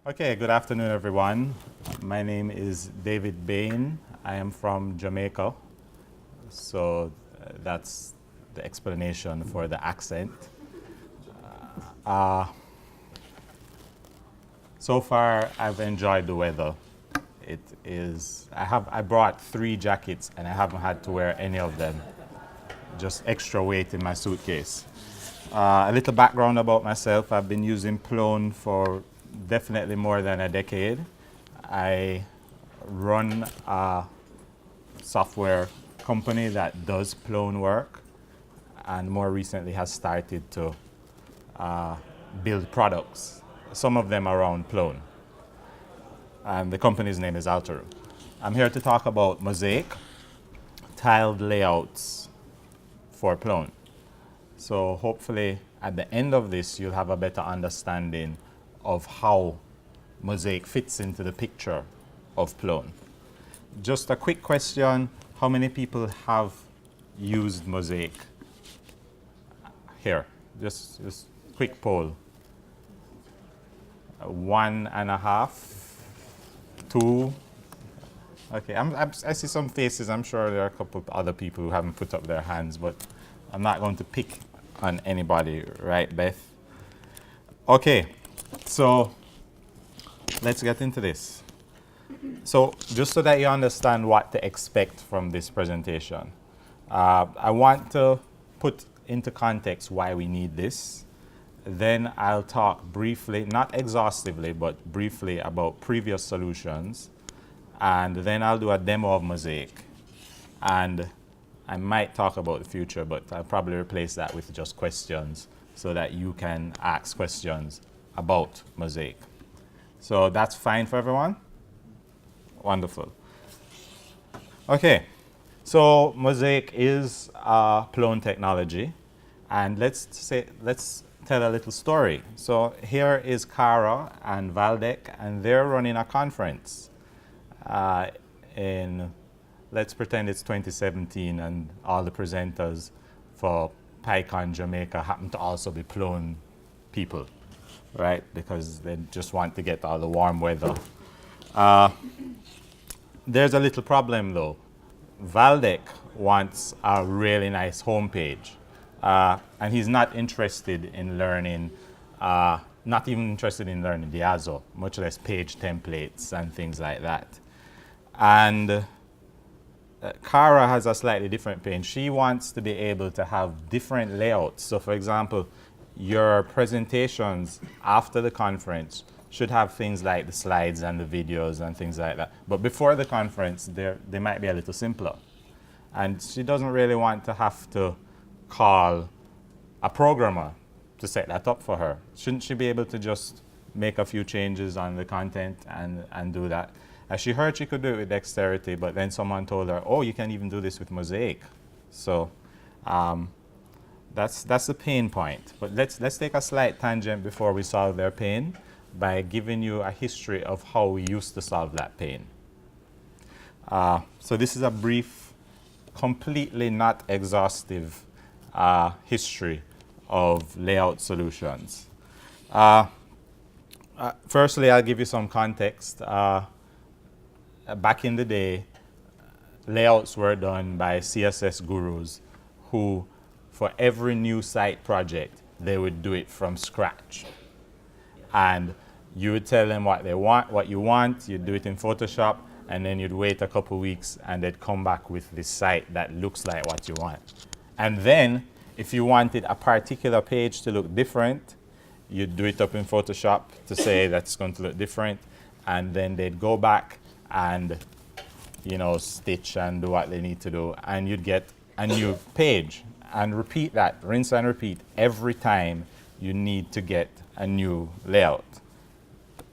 Okay, good afternoon, everyone. My name is David Bain. I am from Jamaica, so that's the explanation for the accent. So far, I've enjoyed the weather. It is. I brought 3 jackets, and I haven't had to wear any of them. Just extra weight in my suitcase. A little background about myself. I've been using Plone for definitely more than a decade. I run a software company that does Plone work and more recently has started to build products, some of them around Plone. And the company's name is Alteru. I'm here to talk about Mosaic, tiled layouts for Plone. So hopefully at the end of this, you'll have a better understanding of how Mosaic fits into the picture of Plone. Just a quick question, how many people have used Mosaic here? Just quick poll. 1.5, 2. Okay, I see some faces. I'm sure there are a couple of other people who haven't put up their hands, but I'm not going to pick on anybody, right, Beth? Okay, so let's get into this. So just so that you understand what to expect from this presentation, I want to put into context why we need this. Then I'll talk briefly, not exhaustively, but briefly about previous solutions. And then I'll do a demo of Mosaic. And I might talk about the future, but I'll probably replace that with just questions so that you can ask questions about Mosaic. So that's fine for everyone? Wonderful. Okay, so Mosaic is a Plone technology. And let's tell a little story. So here is Cara and Valdek, and they're running a conference let's pretend it's 2017, and all the presenters for PyCon Jamaica happen to also be Plone people, right? Because they just want to get all the warm weather. There's a little problem though. Valdek wants a really nice homepage. And he's not interested in learning, not even interested in learning Diazo, much less page templates and things like that. And Cara has a slightly different pain. She wants to be able to have different layouts. So for example, your presentations after the conference should have things like the slides and the videos and things like that. But before the conference, they might be a little simpler. And she doesn't really want to have to call a programmer to set that up for her. Shouldn't she be able to just make a few changes on the content and do that? She heard she could do it with Dexterity, but then someone told her, oh, you can even do this with Mosaic. So that's the pain point. But let's take a slight tangent before we solve their pain by giving you a history of how we used to solve that pain. So this is a brief, completely not exhaustive history of layout solutions. Firstly, I'll give you some context. Back in the day, layouts were done by CSS gurus who, for every new site project, they would do it from scratch. And you would tell them what they want, what you want, you'd do it in Photoshop, and then you'd wait a couple weeks and they'd come back with this site that looks like what you want. And then, if you wanted a particular page to look different, you'd do it up in Photoshop to say that's going to look different, and then they'd go back and, stitch and do what they need to do, and you'd get a new page. And repeat that, rinse and repeat, every time you need to get a new layout.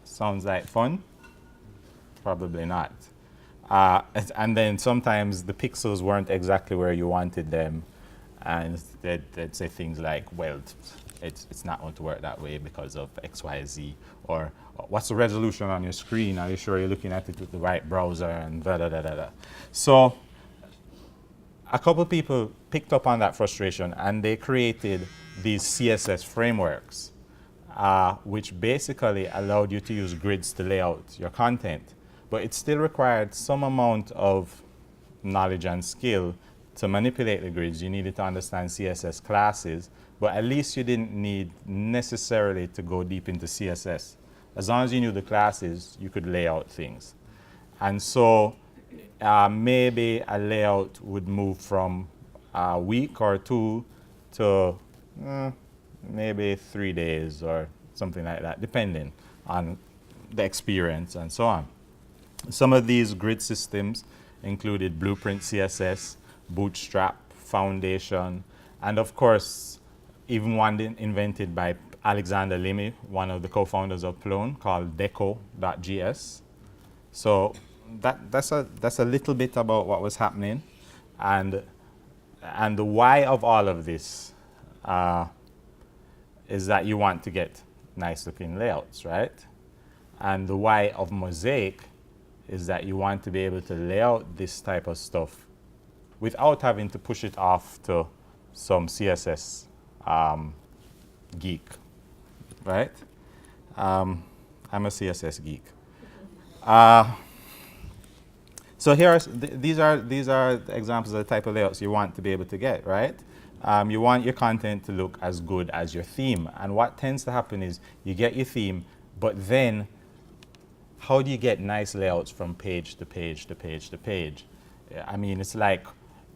Sounds like fun? Probably not. And then sometimes the pixels weren't exactly where you wanted them, and they'd say things like, well, it's not going to work that way because of X, Y, Z, or what's the resolution on your screen? Are you sure you're looking at it with the right browser? And da da da da da. So a couple people picked up on that frustration, and they created these CSS frameworks. which basically allowed you to use grids to lay out your content. But it still required some amount of knowledge and skill to manipulate the grids. You needed to understand CSS classes, but at least you didn't need necessarily to go deep into CSS. As long as you knew the classes, you could lay out things. And so maybe a layout would move from a week or two to maybe 3 days or something like that, depending on the experience and so on. Some of these grid systems included Blueprint CSS, Bootstrap, Foundation, and of course, even one invented by Alexander Limy, one of the co-founders of Plone, called Deco.js. So that's a little bit about what was happening, and the why of all of this is that you want to get nice looking layouts, right? And the why of Mosaic is that you want to be able to lay out this type of stuff without having to push it off to some CSS geek, right? I'm a CSS geek. So these are examples of the type of layouts you want to be able to get, right? You want your content to look as good as your theme. And what tends to happen is you get your theme, but then how do you get nice layouts from page to page to page to page? I mean, it's like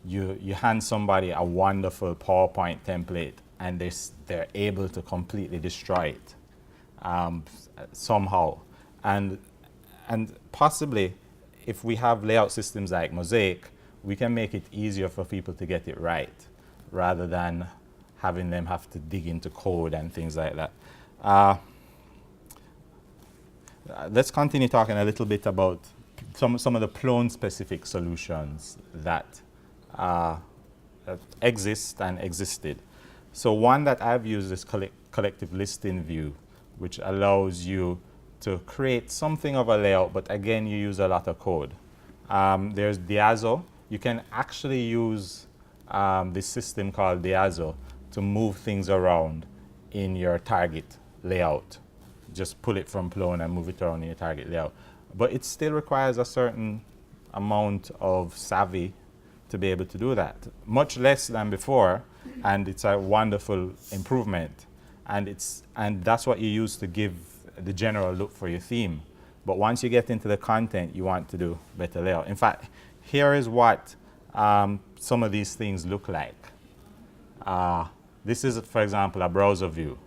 you hand somebody a wonderful PowerPoint template and they're able to completely destroy it somehow. And possibly, if we have layout systems like Mosaic, we can make it easier for people to get it right, rather than having them have to dig into code and things like that. Let's continue talking a little bit about some of the Plone-specific solutions that exist and existed. So one that I've used is collective listing view, which allows you to create something of a layout, but again, you use a lot of code. There's Diazo. You can actually use this system called Diazo to move things around in your target layout. Just pull it from Plone and move it around in your target layout. But it still requires a certain amount of savvy to be able to do that. Much less than before, and it's a wonderful improvement. And that's what you use to give the general look for your theme. But once you get into the content, you want to do better layout. In fact, here is what some of these things look like. This is, for example, a browser view.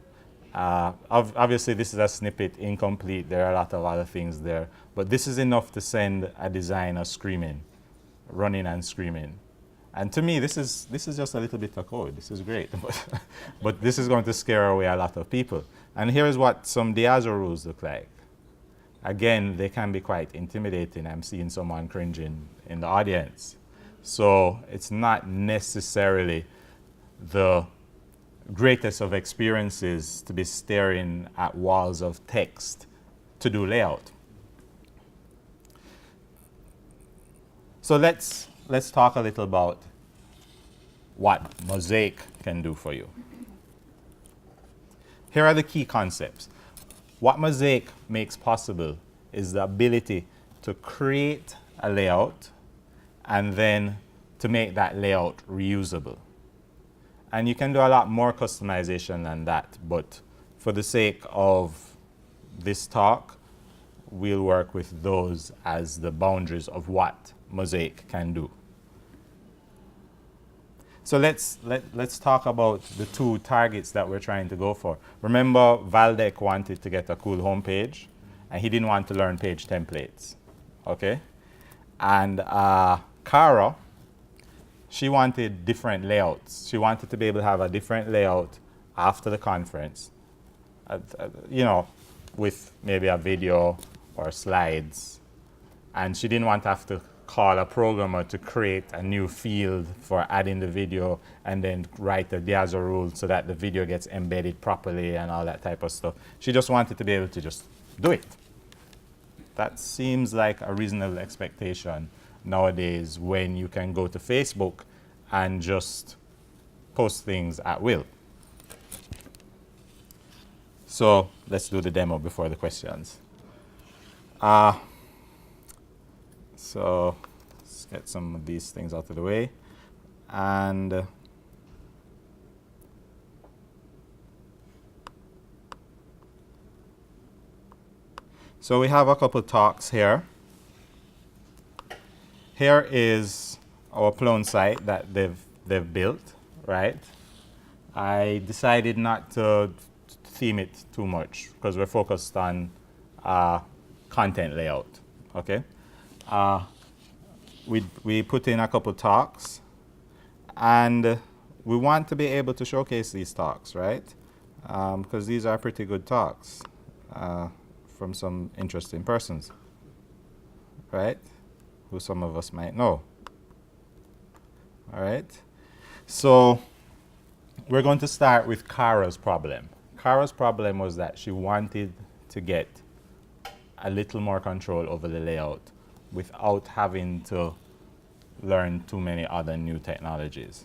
Obviously, this is a snippet, incomplete. There are a lot of other things there. But this is enough to send a designer screaming, running and screaming. And to me, this is just a little bit of code. This is great. But this is going to scare away a lot of people. And here's what some Diazo rules look like. Again, they can be quite intimidating. I'm seeing someone cringing in the audience. So it's not necessarily the greatest of experiences to be staring at walls of text to do layout. So let's talk a little about what Mosaic can do for you. Here are the key concepts. What Mosaic makes possible is the ability to create a layout and then to make that layout reusable. And you can do a lot more customization than that, but for the sake of this talk, we'll work with those as the boundaries of what Mosaic can do. So let's talk about the two targets that we're trying to go for. Remember, Valdek wanted to get a cool homepage, and he didn't want to learn page templates, okay? And Cara, she wanted different layouts. She wanted to be able to have a different layout after the conference, you know, with maybe a video or slides. And she didn't want to have to call a programmer to create a new field for adding the video and then write the Diazo rule so that the video gets embedded properly and all that type of stuff. She just wanted to be able to just do it. That seems like a reasonable expectation nowadays when you can go to Facebook and just post things at will. So let's do the demo before the questions. So let's get some of these things out of the way. And so we have a couple talks here. Here is our Plone site that they've built, right? I decided not to theme it too much because we're focused on content layout, okay? We put in a couple talks, and we want to be able to showcase these talks, right? Because these are pretty good talks from some interesting persons, right? Who some of us might know. All right? So we're going to start with Kara's problem. Kara's problem was that she wanted to get a little more control over the layout without having to learn too many other new technologies.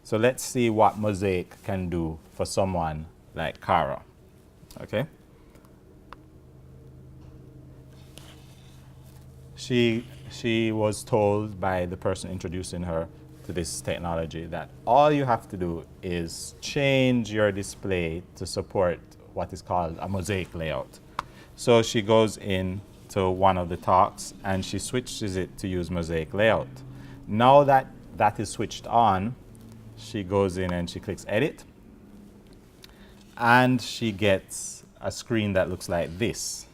So let's see what Mosaic can do for someone like Kara. Okay? She was told by the person introducing her to this technology that all you have to do is change your display to support what is called a Mosaic layout. So she goes into one of the talks and she switches it to use Mosaic layout. Now that that is switched on, she goes in and she clicks edit, and she gets a screen that looks like this.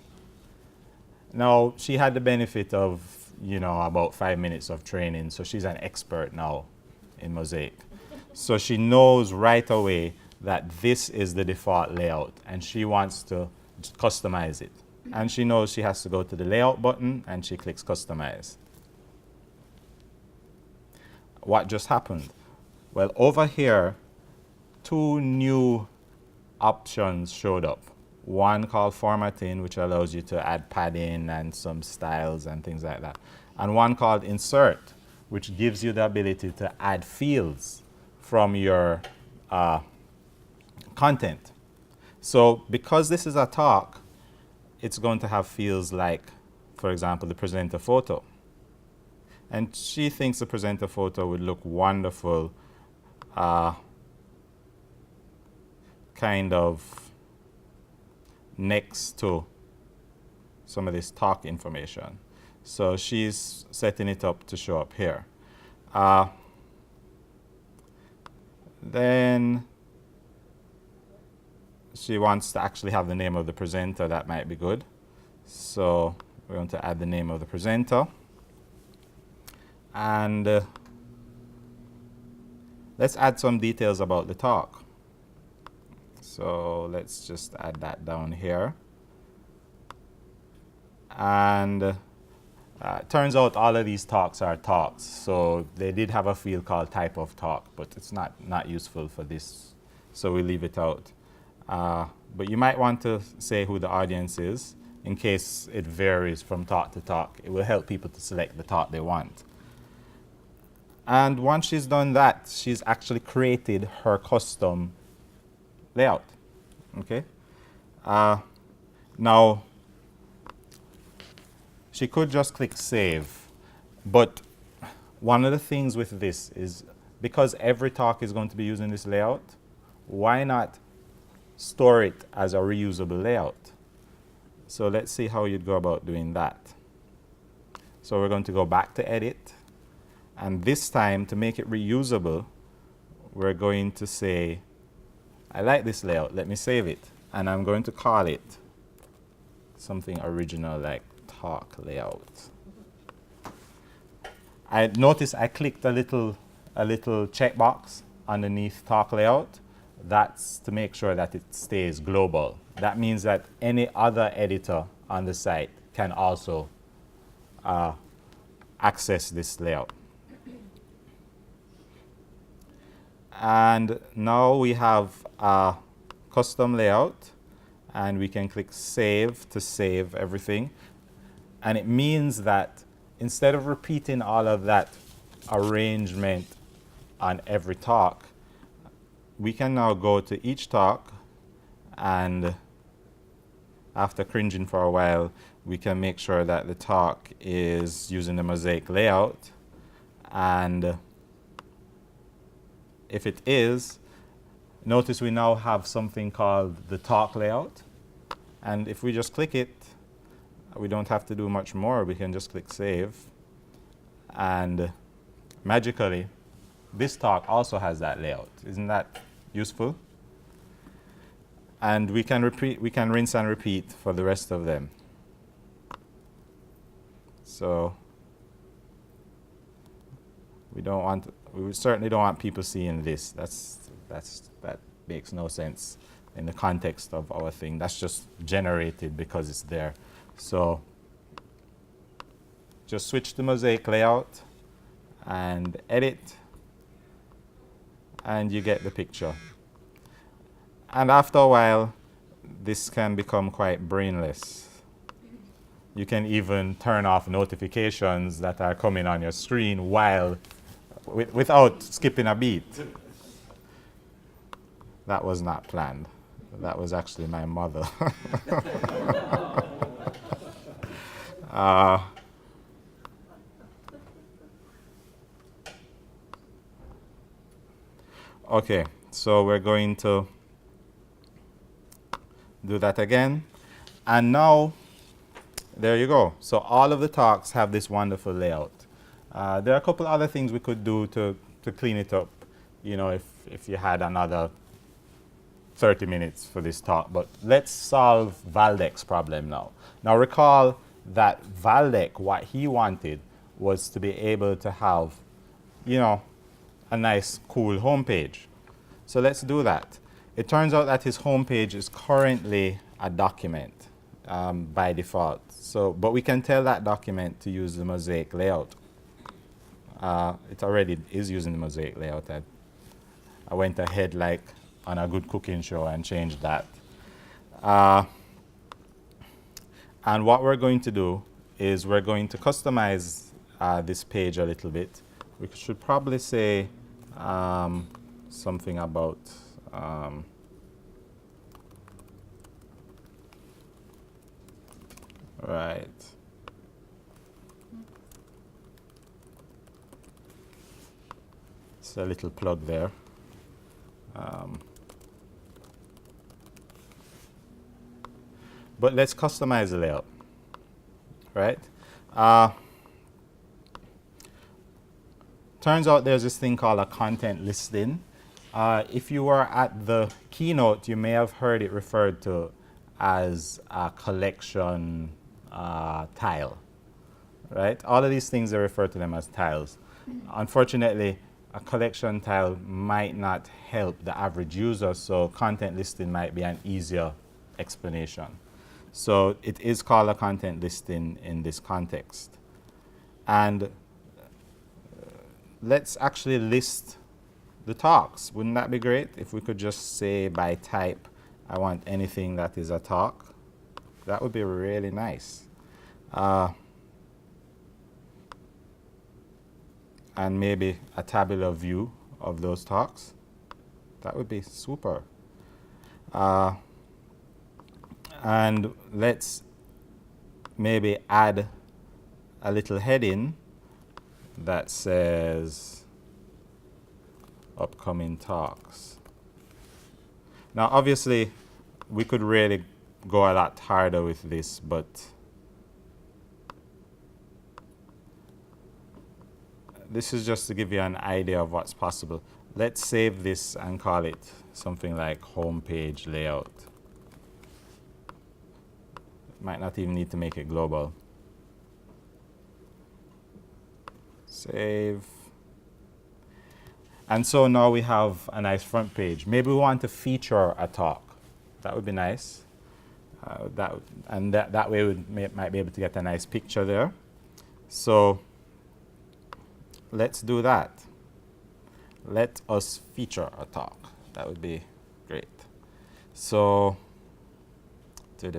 Now, she had the benefit of, about 5 minutes of training, so she's an expert now in Mosaic. So she knows right away that this is the default layout, and she wants to customize it. And she knows she has to go to the layout button, and she clicks customize. What just happened? Well, over here, 2 new options showed up. One called formatting, which allows you to add padding and some styles and things like that. And one called insert, which gives you the ability to add fields from your content. So because this is a talk, it's going to have fields like, for example, the presenter photo. And she thinks the presenter photo would look wonderful, kind of next to some of this talk information. So she's setting it up to show up here. Then she wants to actually have the name of the presenter. That might be good. So we're going to add the name of the presenter. And let's add some details about the talk. So let's just add that down here. And turns out all of these talks are talks. So they did have a field called type of talk, but it's not useful for this. So we leave it out. But you might want to say who the audience is in case it varies from talk to talk. It will help people to select the talk they want. And once she's done that, she's actually created her custom layout. Okay. Now, she could just click save, but one of the things with this is because every talk is going to be using this layout, why not store it as a reusable layout? So let's see how you'd go about doing that. So we're going to go back to edit, and this time to make it reusable, we're going to say, I like this layout, let me save it. And I'm going to call it something original like talk layout. I notice I clicked a little checkbox underneath talk layout. That's to make sure that it stays global. That means that any other editor on the site can also access this layout. And now we have a custom layout, and we can click save to save everything. And it means that instead of repeating all of that arrangement on every talk, we can now go to each talk and after cringing for a while, we can make sure that the talk is using the Mosaic layout. And if it is, notice we now have something called the talk layout. And if we just click it, we don't have to do much more. We can just click save. And magically, this talk also has that layout. Isn't that useful? And we can rinse and repeat for the rest of them. So we certainly don't want people seeing this. That makes no sense in the context of our thing. That's just generated because it's there. So just switch to Mosaic layout and edit, and you get the picture. And after a while, this can become quite brainless. You can even turn off notifications that are coming on your screen without skipping a beat. That was not planned. That was actually my mother. Okay, so we're going to do that again. And now, there you go. So all of the talks have this wonderful layout. There are a couple other things we could do to clean it up, you know, if you had another 30 minutes for this talk. But let's solve Valdek's problem now. Now recall that Valdek, what he wanted was to be able to have, you know, a nice, cool homepage. So let's do that. It turns out that his homepage is currently a document by default. So, but we can tell that document to use the Mosaic layout. It already is using the Mosaic layout. I went ahead like on a good cooking show and changed that. And what we're going to do is we're going to customize this page a little bit. We should probably say something about right. It's a little plug there. But let's customize the layout, right? Turns out there's this thing called a content listing. If you were at the keynote, you may have heard it referred to as a collection tile, right? All of these things, they refer to them as tiles. Unfortunately, a collection tile might not help the average user, so content listing might be an easier explanation. So it is called a content listing in this context. And let's actually list the talks. Wouldn't that be great if we could just say by type, I want anything that is a talk? That would be really nice. And maybe a tabular view of those talks. That would be super. And let's maybe add a little heading that says upcoming talks. Now, obviously, we could really go a lot harder with this, but this is just to give you an idea of what's possible. Let's save this and call it something like homepage layout. Might not even need to make it global. Save. And so now we have a nice front page. Maybe we want to feature a talk. That would be nice. That way we might be able to get a nice picture there. So let's do that. Let us feature a talk. That would be great. So I'm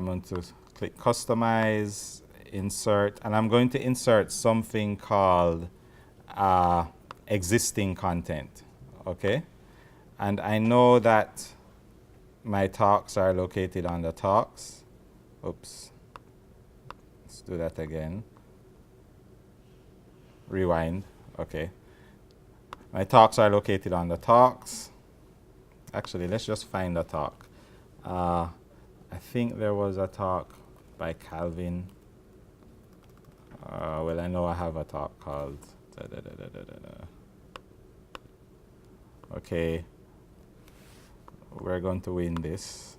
going to click customize, insert, and I'm going to insert something called existing content. Okay? And I know that my talks are located on the talks. Oops. Let's do that again. Rewind. Okay. My talks are located on the talks. Actually, let's just find a talk. I think there was a talk by Calvin. Well, I know I have a talk called. Okay. We're going to win this.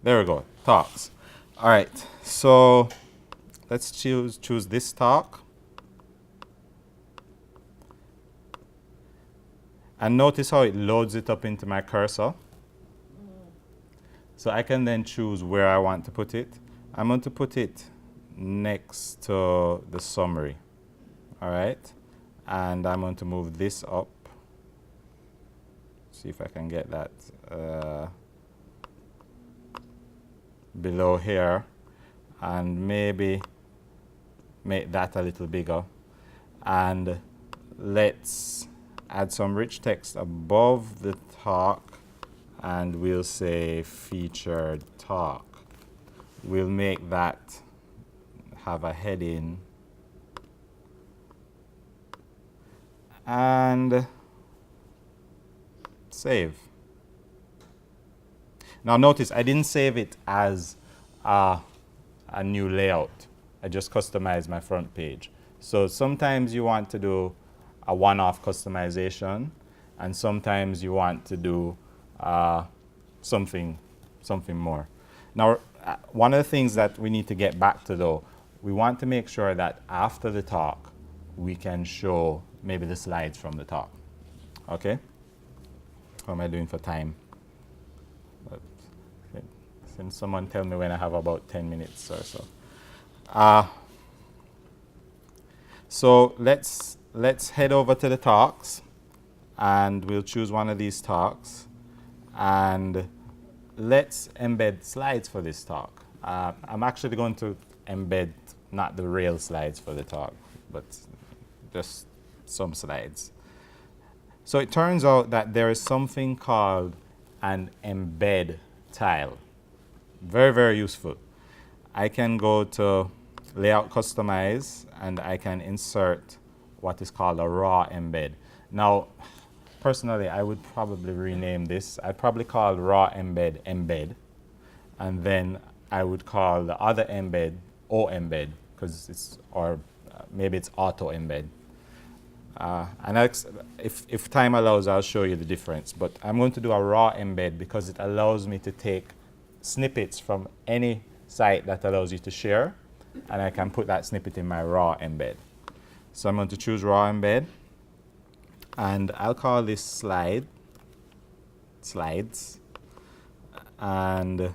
There we go. Talks. All right. So let's choose this talk. And notice how it loads it up into my cursor. So I can then choose where I want to put it. I'm going to put it next to the summary. All right. And I'm going to move this up. See if I can get that below here. And maybe make that a little bigger. And let's add some rich text above the talk, and we'll say featured talk. We'll make that have a heading, and save. Now notice I didn't save it as a new layout. I just customized my front page. So sometimes you want to do a one-off customization, and sometimes you want to do something more. Now, one of the things that we need to get back to though, we want to make sure that after the talk, we can show maybe the slides from the talk. Okay? How am I doing for time? Can someone tell me when I have about 10 minutes or so? So let's head over to the talks, and we'll choose one of these talks, and let's embed slides for this talk. I'm actually going to embed not the real slides for the talk, but just some slides. So it turns out that there is something called an embed tile. Very, very useful. I can go to Layout Customize, and I can insert what is called a raw embed. Now, personally, I would probably rename this. I'd probably call raw embed embed, and then I would call the other embed o embed, because it's, or maybe it's auto embed. And if time allows, I'll show you the difference. But I'm going to do a raw embed because it allows me to take snippets from any site that allows you to share, and I can put that snippet in my raw embed. So I'm going to choose raw embed, and I'll call this slides, and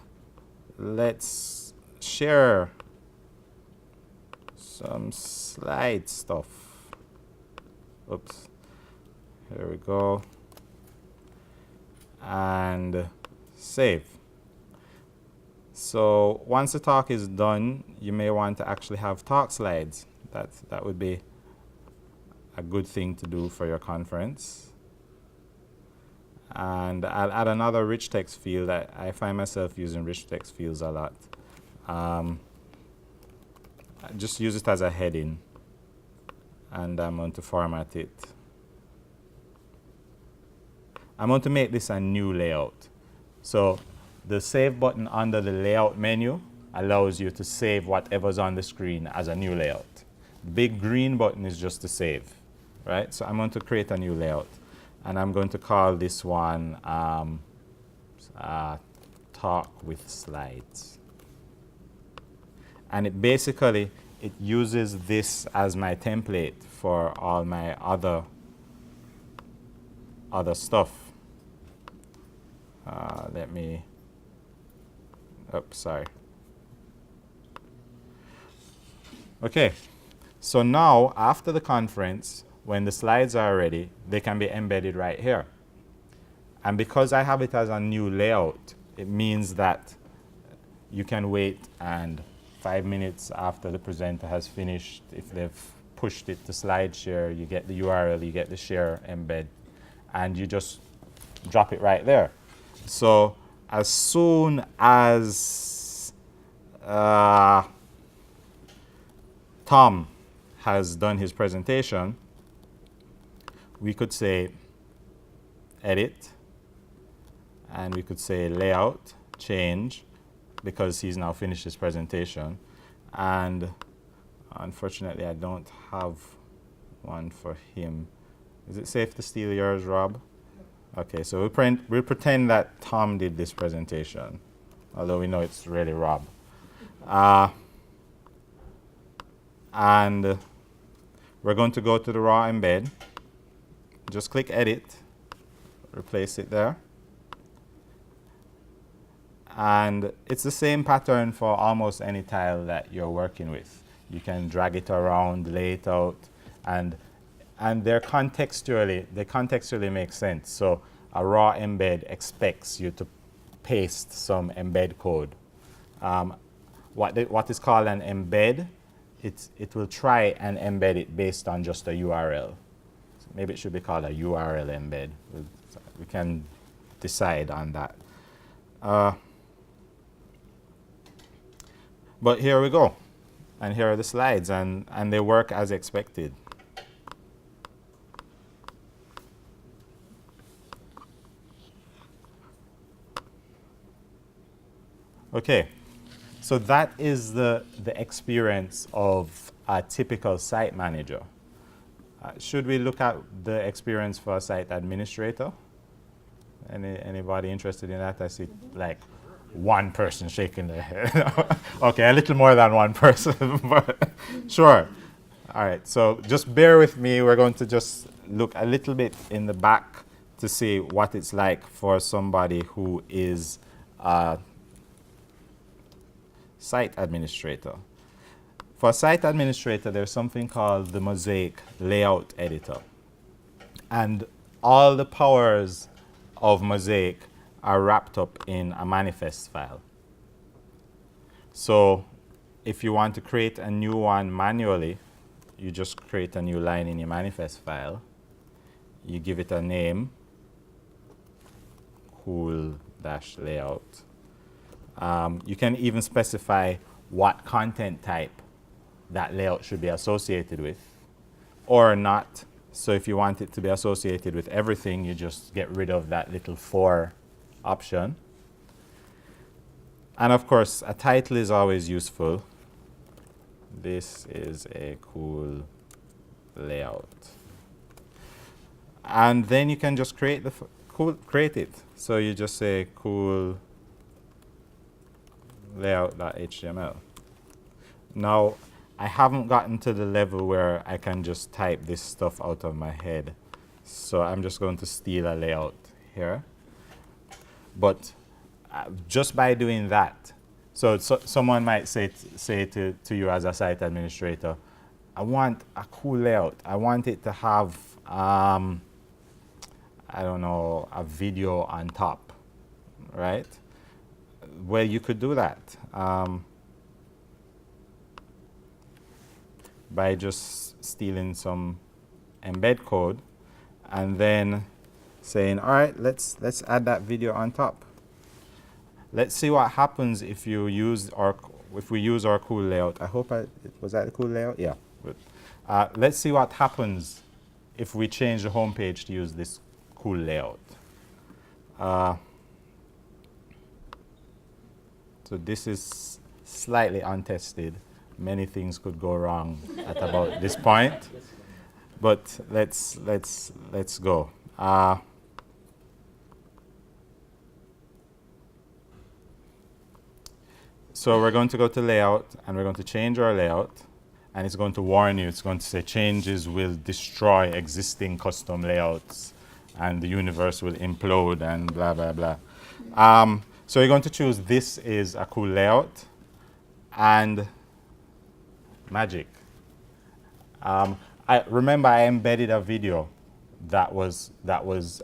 let's share some slide stuff. Oops, here we go, and save. So once the talk is done, you may want to actually have talk slides. That would be a good thing to do for your conference. And I'll add another rich text field. I find myself using rich text fields a lot. Just use it as a heading, and I'm going to format it. I'm going to make this a new layout. So the save button under the layout menu allows you to save whatever's on the screen as a new layout. The big green button is just to save, right? So I'm going to create a new layout, and I'm going to call this one Talk with Slides. And it basically, it uses this as my template for all my other stuff. Let me, oops, sorry. Okay, so now after the conference, when the slides are ready, they can be embedded right here. And because I have it as a new layout, it means that you can wait, and 5 minutes after the presenter has finished, if they've pushed it to slide share, you get the URL, you get the share embed, and you just drop it right there. So as soon as Tom has done his presentation, we could say edit, and we could say layout, change, because he's now finished his presentation. And unfortunately, I don't have one for him. Is it safe to steal yours, Rob? Okay, so we'll pretend that Tom did this presentation, although we know it's really Rob. And we're going to go to the raw embed. Just click edit, replace it there. And it's the same pattern for almost any tile that you're working with. You can drag it around, lay it out, and they contextually make sense. So a raw embed expects you to paste some embed code. What is called an embed, it will try and embed it based on just a URL. So maybe it should be called a URL embed. We can decide on that. But here we go. And here are the slides, and they work as expected. Okay, so that is the experience of a typical site manager. Should we look at the experience for a site administrator? Anybody interested in that? I see like one person shaking their head. Okay, a little more than one person, but sure. All right, so just bear with me. We're going to just look a little bit in the back to see what it's like for somebody who is a site administrator. For a site administrator, there's something called the Mosaic layout editor. And all the powers of Mosaic are wrapped up in a manifest file. So if you want to create a new one manually, you just create a new line in your manifest file. You give it a name, cool-layout. You can even specify what content type that layout should be associated with, or not. So if you want it to be associated with everything, you just get rid of that little for option. And of course, a title is always useful. This is a cool layout. And then you can just create it. So you just say cool layout.html. Now, I haven't gotten to the level where I can just type this stuff out of my head. So I'm just going to steal a layout here. But just by doing that, so someone might say to you as a site administrator, I want a cool layout. I want it to have, I don't know, a video on top, right? Well, you could do that by just stealing some embed code and then saying, all right, let's add that video on top. Let's see what happens if we use our cool layout. I hope was that the cool layout? Yeah. Good. Let's see what happens if we change the home page to use this cool layout. So this is slightly untested. Many things could go wrong at about this point, but let's go. So we're going to go to layout, and we're going to change our layout, and it's going to warn you. It's going to say changes will destroy existing custom layouts, and the universe will implode, and blah blah blah. So you're going to choose this is a cool layout, and magic. I remember I embedded a video that was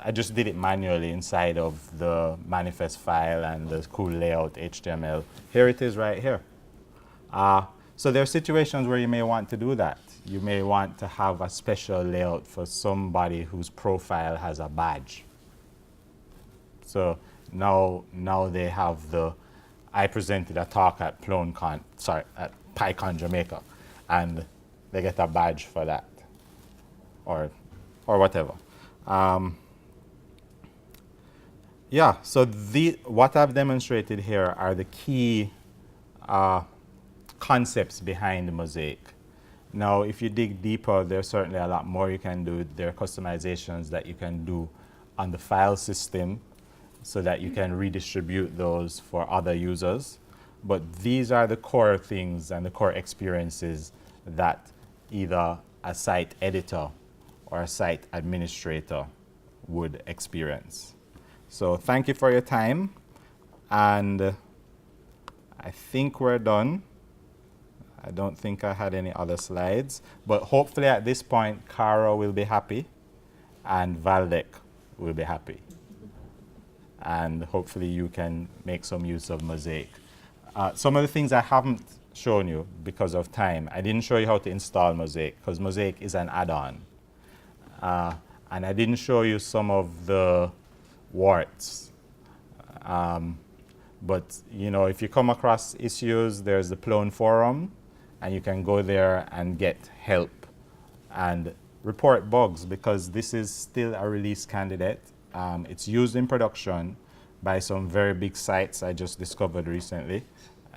I just did it manually inside of the manifest file and the cool layout HTML. Here it is right here. So there are situations where you may want to do that. You may want to have a special layout for somebody whose profile has a badge. So now they have I presented a talk at at PyCon Jamaica, and they get a badge for that, or whatever. Yeah, so what I've demonstrated here are the key concepts behind Mosaic. Now, if you dig deeper, there's certainly a lot more you can do. There are customizations that you can do on the file system so that you can redistribute those for other users. But these are the core things and the core experiences that either a site editor or a site administrator would experience. So thank you for your time, and I think we're done. I don't think I had any other slides, but hopefully at this point, Cara will be happy and Valdek will be happy. And hopefully you can make some use of Mosaic. Some of the things I haven't shown you because of time, I didn't show you how to install Mosaic because Mosaic is an add-on. And I didn't show you some of the warts. But you know, if you come across issues, there's the Plone forum, and you can go there and get help and report bugs because this is still a release candidate. It's used in production by some very big sites I just discovered recently,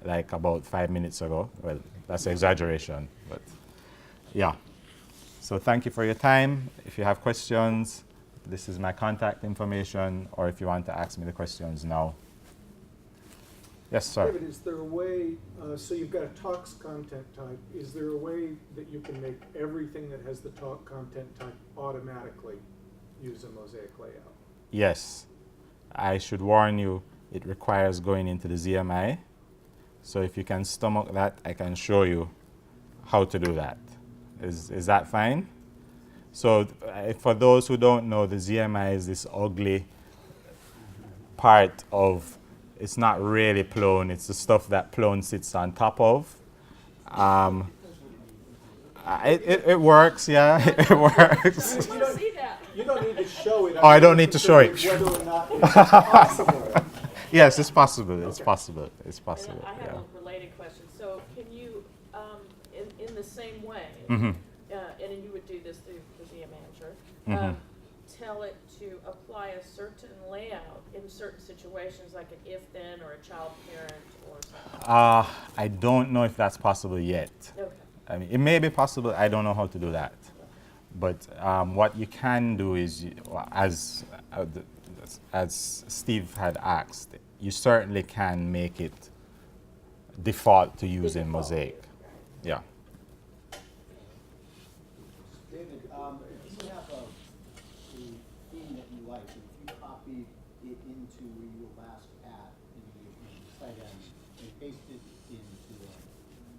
like about 5 minutes ago. Well, that's an exaggeration, but yeah. So thank you for your time. If you have questions, this is my contact information, or if you want to ask me the questions now. Yes, sir. David, is there a way, so you've got a talks content type, is there a way that you can make everything that has the talk content type automatically use a Mosaic layout? Yes. I should warn you, it requires going into the ZMI. So if you can stomach that, I can show you how to do that. Is that fine? So for those who don't know, the ZMI is this ugly part of, it's not really Plone, it's the stuff that Plone sits on top of. It works, yeah, it works. You don't need to show it. Oh, I don't need to show it. Whether or not it's possible. Yes, it's possible, it's possible, it's And possible. I have Yeah. a related question. So can you, in the same way, Mhm. and you would do this through the manager, Mhm. tell it to apply a certain layout in certain situations, like an if-then or a child parent or something? I don't know if that's possible yet. Okay. I mean, it may be possible, I don't know how to do that. But what you can do is, as Steve had asked, you certainly can make it default to use in Mosaic. Yeah. David, if you have a theme that you like, and if you copied it into where you were last at in the site end and pasted it into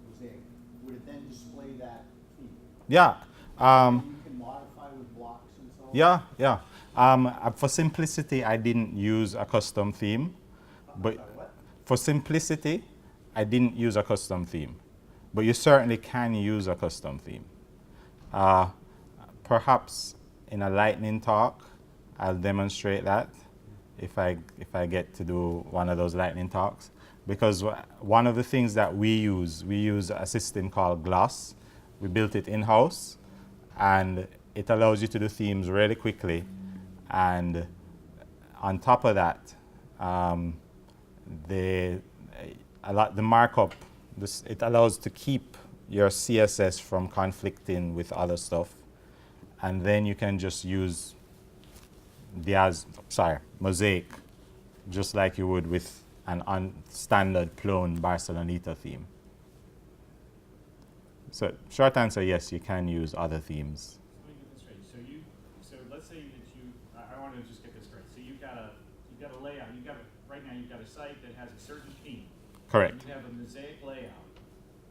Mosaic, would it then display that theme? Yeah. You can modify with blocks and so on? Yeah, yeah. For simplicity, I didn't use a custom theme. But for simplicity, I didn't use a custom theme. But you certainly can use a custom theme. Perhaps in a lightning talk, I'll demonstrate that if I get to do one of those lightning talks. Because one of the things that we use a system called Gloss. We built it in-house, and it allows you to do themes really quickly. And on top of that, the markup, it allows to keep your CSS from conflicting with other stuff. And then you can just use Mosaic, just like you would with an standard Plone Barceloneta theme. So short answer, yes, you can use other themes. Let me get this straight. So let's say that I want to just get this straight. So you've got a layout. Right now you've got a site that has a certain theme. Correct. You have a Mosaic layout,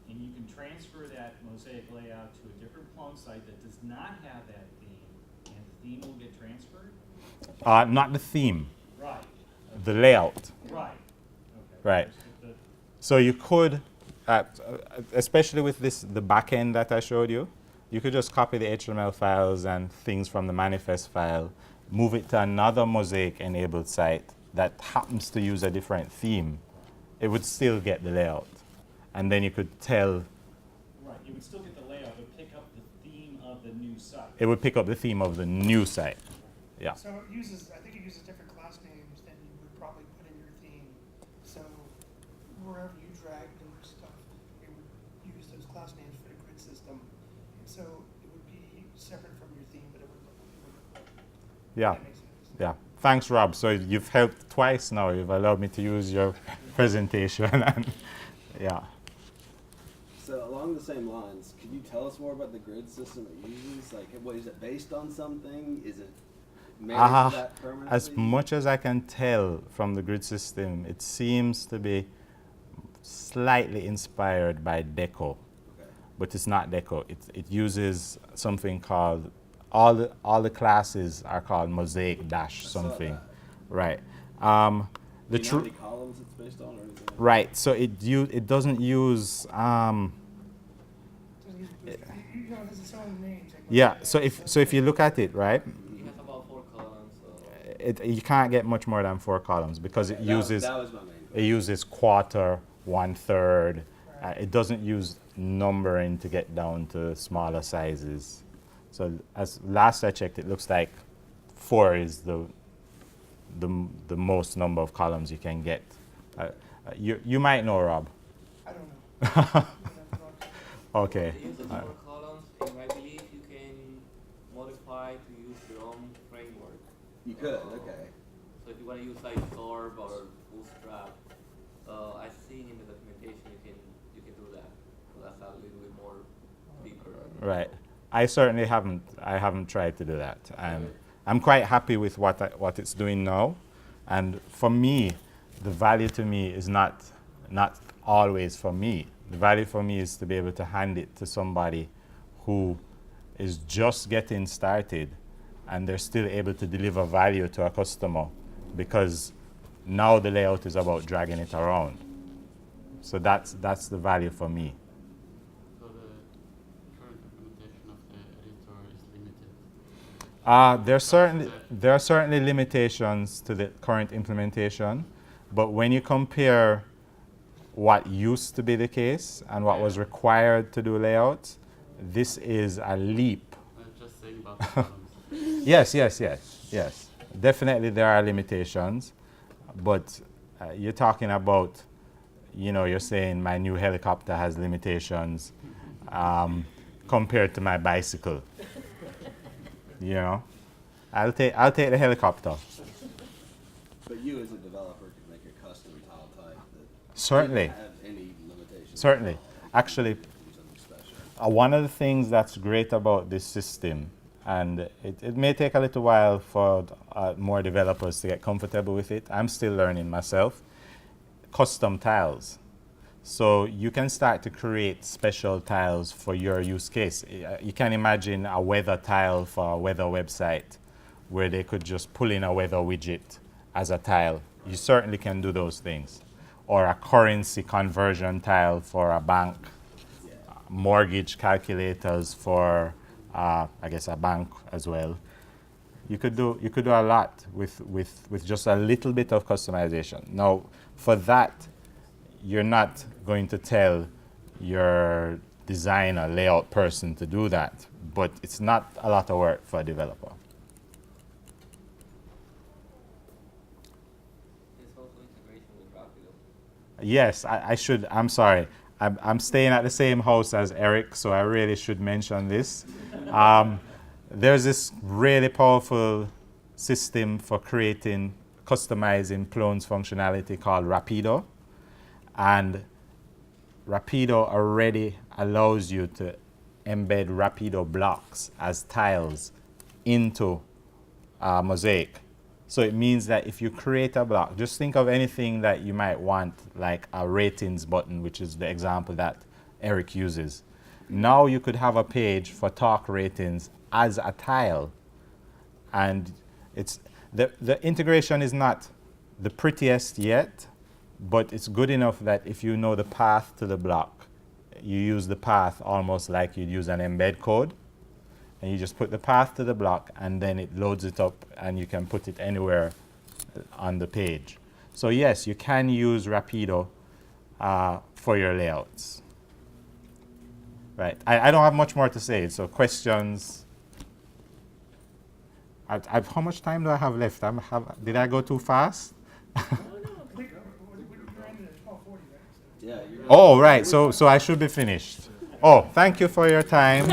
and you can transfer that Mosaic layout to a different Plone site that does not have that theme, and the theme will get transferred? Not the theme, Right. the layout. Right. Okay. Right. So you could, especially with the back end that I showed you, you could just copy the HTML files and things from the manifest file, move it to another Mosaic-enabled site that happens to use a different theme, it would still get the layout. And then you could tell, Right, you would still get the layout, but pick up the theme of the new site. it would pick up the theme of the new site. Yeah. So it uses, I think it uses different class names than you would probably put in your theme. So wherever you drag new stuff, it would use those class names for the grid system. And so it would be separate from your theme, but it would look. Yeah. That makes sense. Yeah. Thanks, Rob. So you've helped twice now. You've allowed me to use your presentation. And yeah. So along the same lines, could you tell us more about the grid system it uses? Like, what is it based on something? Is it made for that permanently? As much as I can tell from the grid system, it seems to be slightly inspired by Deco, Okay. but it's not Deco. It uses something called, all the classes are called Mosaic dash I saw something, that. right? Do you know how True. many columns it's based on, or is it? Right. So it doesn't use. So you know, it has its own names. Like Yeah. Mosaic, So if you look at it, right, It has about 4 columns. you can't get much more than 4 columns because it That uses was my main it question. uses quarter, 1/3. It doesn't use numbering to get down to smaller sizes. So as last I checked, it looks like 4 is the most number of columns you can get. You might know, Rob. I don't know. Okay. It uses 4 columns, and I believe you can modify to use your own framework. You could, okay. So if you want to use like Sorb or Bootstrap, I've seen in the documentation you can do that. So that's a little bit more deeper. Right. I certainly haven't. I haven't tried to do that. I'm quite happy with what it's doing now, and for me, the value to me is not always for me. The value for me is to be able to hand it to somebody who is just getting started, and they're still able to deliver value to a customer, because now the layout is about dragging it around. So that's the value for me. So the current implementation of the editor is limited. There are certainly limitations to the current implementation, but when you compare what used to be the case and what was required to do layouts, this is a leap. I'm just saying about the columns. Yes. Definitely there are limitations, but you're talking about, you're saying my new helicopter has limitations compared to my bicycle. I'll take the helicopter. But you as a developer could make a custom tile type that Certainly. didn't have any limitations. Certainly. Actually, Do something special. one of the things that's great about this system, and it may take a little while for more developers to get comfortable with it. I'm still learning myself. Custom tiles. So you can start to create special tiles for your use case. You can imagine a weather tile for a weather website where they could just pull in a weather widget as a tile. You certainly can do those things. Or a currency conversion tile for a bank. Mortgage calculators for, I guess, a bank as well. You could do a lot with just a little bit of customization. Now, for that, you're not going to tell your designer, layout person to do that, but it's not a lot of work for a developer. There's also integration with Rapido. Yes, I should. I'm sorry. I'm staying at the same house as Eric, so I really should mention this. There's this really powerful system for customizing Plone's functionality called Rapido. And Rapido already allows you to embed Rapido blocks as tiles into Mosaic. So it means that if you create a block, just think of anything that you might want, like a ratings button, which is the example that Eric uses. Now you could have a page for talk ratings as a tile. And it's the integration is not the prettiest yet, but it's good enough that if you know the path to the block, you use the path almost like you'd use an embed code. And you just put the path to the block, and then it loads it up, and you can put it anywhere on the page. So yes, you can use Rapido for your layouts. Right. I don't have much more to say. So questions. How much time do I have left? Did I go too fast? I think we're ending at 12:40, right? Yeah. You're Oh, right. So I should be finished. Oh, thank you for your time.